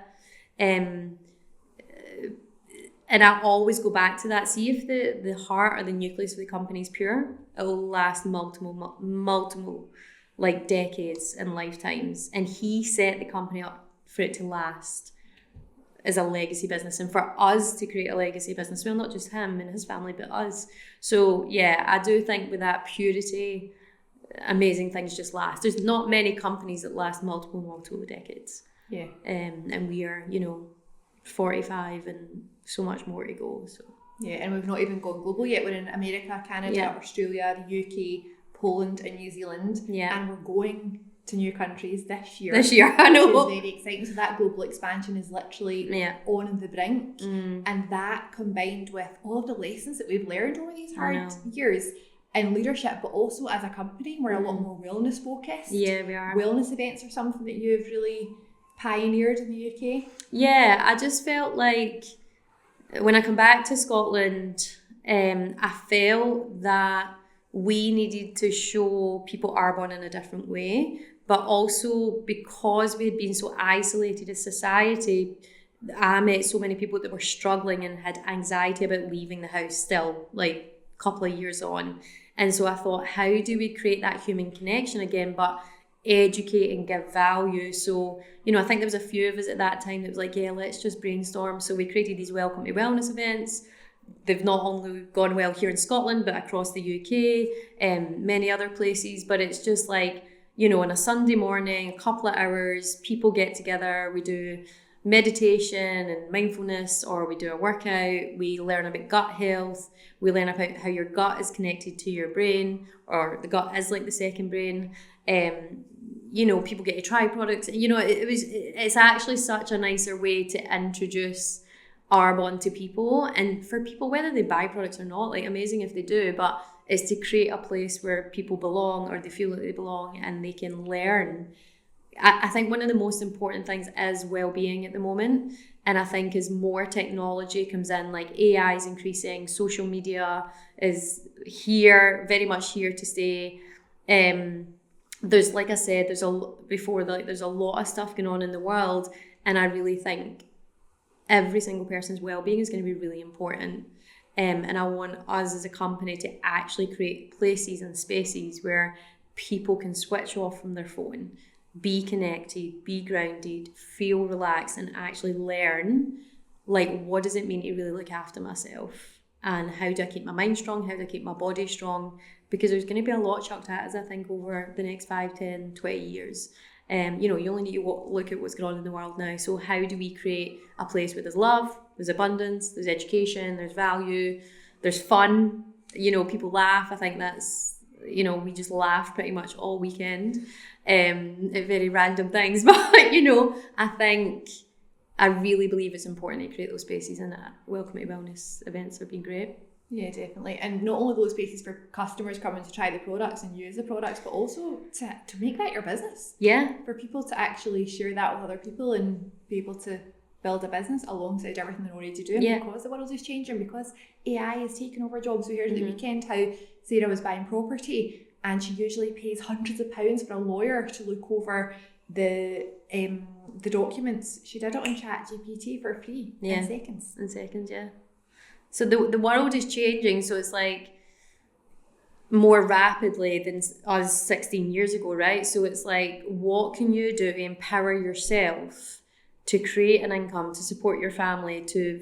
S1: And I always go back to that. See if the heart or the nucleus of the company is pure, it will last multiple like decades and lifetimes. And he set the company up for it to last as a legacy business, and for us to create a legacy business. Well, not just him and his family, but us. So yeah, I do think with that purity, amazing things just last. There's not many companies that last multiple decades.
S2: Yeah.
S1: And we are, 45 and so much more to go. So
S2: yeah, and we've not even gone global yet. We're in America, Canada, Australia, the UK, Poland and New Zealand. Yeah. And we're going to new countries this year.
S1: I know.
S2: Which is very exciting. So that global expansion is literally on the brink. And that combined with all of the lessons that we've learned over these hard years in leadership, but also as a company, we're a lot more wellness focused.
S1: Yeah, we are.
S2: Wellness events are something that you've really pioneered in the UK.
S1: Yeah, I just felt like when I come back to Scotland, I felt that we needed to show people Arbonne in a different way, but also because we had been so isolated as society, I met so many people that were struggling and had anxiety about leaving the house still, like a couple of years on. And so I thought, how do we create that human connection again, but educate and give value? So, I think there was a few of us at that time that was like, yeah, let's just brainstorm. So we created these Welcome to Wellness events. They've not only gone well here in Scotland, but across the UK and many other places. But it's just like, on a Sunday morning, a couple of hours, people get together. We do meditation and mindfulness, or we do a workout, we learn about gut health, we learn about how your gut is connected to your brain, or the gut is like the second brain. People get to try products. It's actually such a nicer way to introduce Arbonne to people, and for people, whether they buy products or not, like amazing if they do, but it's to create a place where people belong, or they feel that they belong, and they can learn. I think one of the most important things is well-being at the moment. And I think as more technology comes in, like AI is increasing, social media is here, very much here to stay. There's, like I said, there's a lot of stuff going on in the world. And I really think every single person's well-being is going to be really important. And I want us as a company to actually create places and spaces where people can switch off from their phone, be connected, be grounded, feel relaxed, and actually learn, like, what does it mean to really look after myself? And how do I keep my mind strong? How do I keep my body strong? Because there's going to be a lot chucked at us, I think, over the next 5, 10, 20 years. You only need to look at what's going on in the world now. So how do we create a place where there's love, there's abundance, there's education, there's value, there's fun, people laugh. I think that's, we just laugh pretty much all weekend at very random things. But, I really believe it's important to create those spaces, and Welcome to Wellness events have been great.
S2: Yeah, definitely. And not only those spaces for customers coming to try the products and use the products, but also to make that your business.
S1: Yeah.
S2: For people to actually share that with other people and be able to build a business alongside everything they're already doing.
S1: Yeah.
S2: Because the world is changing, because AI is taking over jobs. We heard at the weekend how Sarah was buying property, and she usually pays hundreds of pounds for a lawyer to look over the documents. She did it on ChatGPT for free in seconds.
S1: In seconds, yeah. So the world is changing, so it's like more rapidly than us 16 years ago, right? So it's like, what can you do to empower yourself to create an income, to support your family, to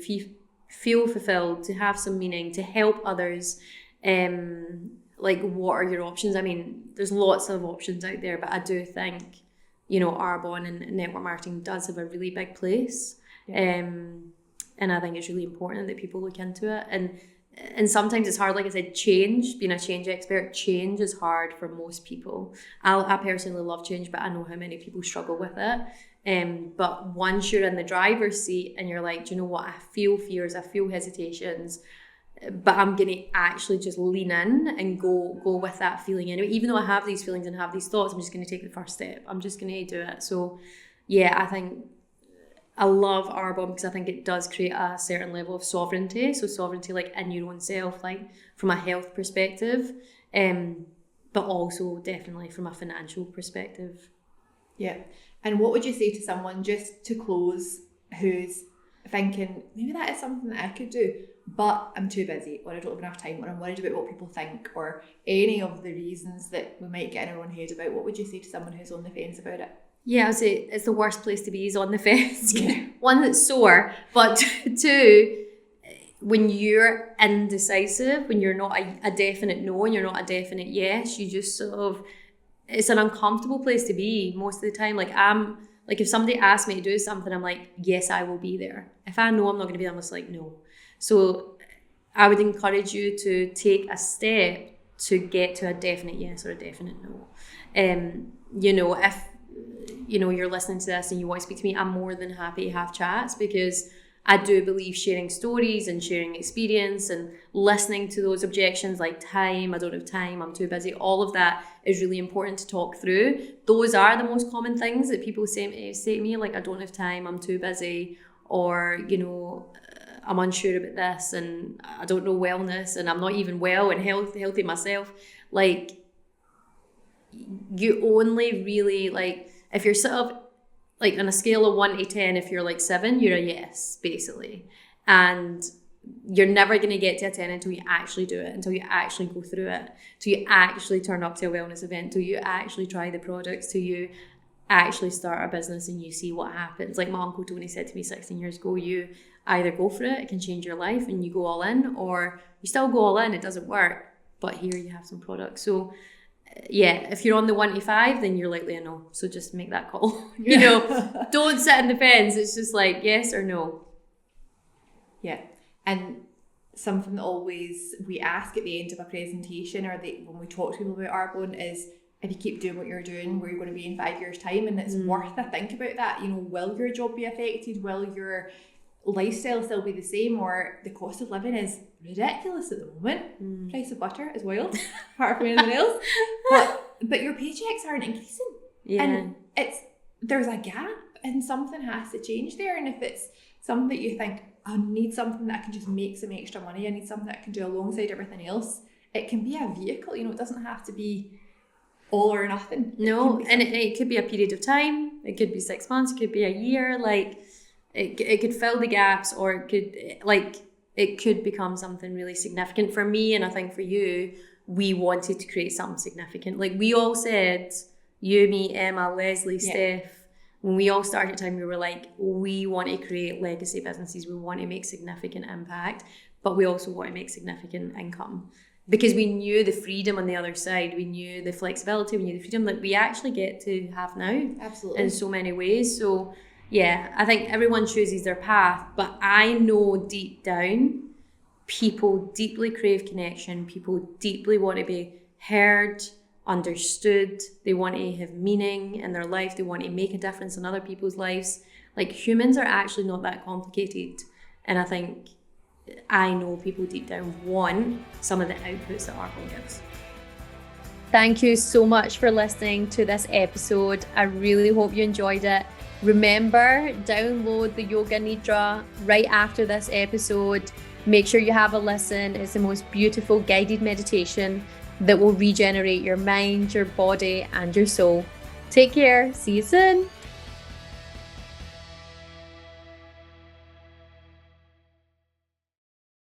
S1: feel fulfilled, to have some meaning, to help others? Like, what are your options? I mean, there's lots of options out there, but I do think, Arbonne and network marketing does have a really big place. Yeah. And I think it's really important that people look into it. And sometimes it's hard, like I said, being a change expert, change is hard for most people. I personally love change, but I know how many people struggle with it. But once you're in the driver's seat and you're like, do you know what, I feel fears, I feel hesitations, but I'm going to actually just lean in and go with that feeling anyway. Even though I have these feelings and have these thoughts, I'm just going to take the first step. I'm just going to do it. So yeah, I think I love Arbonne because I think it does create a certain level of sovereignty. So sovereignty, like in your own self, like from a health perspective, but also definitely from a financial perspective.
S2: Yeah. And what would you say to someone, just to close, who's thinking, maybe that is something that I could do, but I'm too busy, or I don't have enough time, or I'm worried about what people think, or any of the reasons that we might get in our own head about? What would you say to someone who's on the fence about it?
S1: Yeah, I would say it's the worst place to be is on the fence. Yeah. One, that's sore, but two, when you're indecisive, when you're not a definite no and you're not a definite yes, you just sort of, it's an uncomfortable place to be most of the time. Like if somebody asks me to do something, I'm like, yes, I will be there. If I know I'm not going to be there, I'm just like, no. So I would encourage you to take a step to get to a definite yes or a definite no. If you're listening to this and you want to speak to me, I'm more than happy to have chats, because I do believe sharing stories and sharing experience and listening to those objections like time, I don't have time, I'm too busy, all of that is really important to talk through. Those are the most common things that people say to me, like, I don't have time, I'm too busy, or, I'm unsure about this, and I don't know wellness, and I'm not even well and healthy myself. Like, you only really, like, if you're sort of like on a scale of 1 to 10, if you're like 7, you're a yes, basically. And you're never going to get to a 10 until you actually do it, until you actually go through it, until you actually turn up to a wellness event, until you actually try the products, till you actually start a business and you see what happens. Like my Uncle Tony said to me 16 years ago, you either go for it can change your life and you go all in, or you still go all in, it doesn't work, but here you have some products. So if you're on the 1 to 5, then you're likely a no. So just make that call. You know, don't sit in the fence. It's just like yes or no.
S2: Yeah. And something that always we ask at the end of a presentation or when we talk to people about Arbonne is, if you keep doing what you're doing, where you're going to be in 5 years' time. And it's worth a think about that. You know, will your job be affected? Will your lifestyle still be the same? Or the cost of living is ridiculous at the moment. Price of butter is wild, apart from anything else. But your paychecks aren't increasing.
S1: Yeah.
S2: And there's a gap and something has to change there. And if it's something that you think, I need something that I can just make some extra money, I need something that I can do alongside everything else, it can be a vehicle. You know, it doesn't have to be all or nothing.
S1: No, and it could be a period of time. It could be 6 months. It could be a year. Like it could fill the gaps, or it could become something really significant for me. And I think for you, we wanted to create something significant. Like we all said, you, me, Emma, Leslie, Steph, when we all started time, we were like, we want to create legacy businesses. We want to make significant impact, but we also want to make significant income. Because we knew the freedom on the other side, we knew the flexibility, we knew the freedom that we actually get to have now.
S2: Absolutely.
S1: In so many ways. So yeah, I think everyone chooses their path, but I know deep down, people deeply crave connection. People deeply want to be heard, understood. They want to have meaning in their life. They want to make a difference in other people's lives. Like humans are actually not that complicated. And I know people deep down want some of the outputs that Arbonne gives. Thank you so much for listening to this episode. I really hope you enjoyed it. Remember, download the Yoga Nidra right after this episode. Make sure you have a listen. It's the most beautiful guided meditation that will regenerate your mind, your body, and your soul. Take care. See you soon.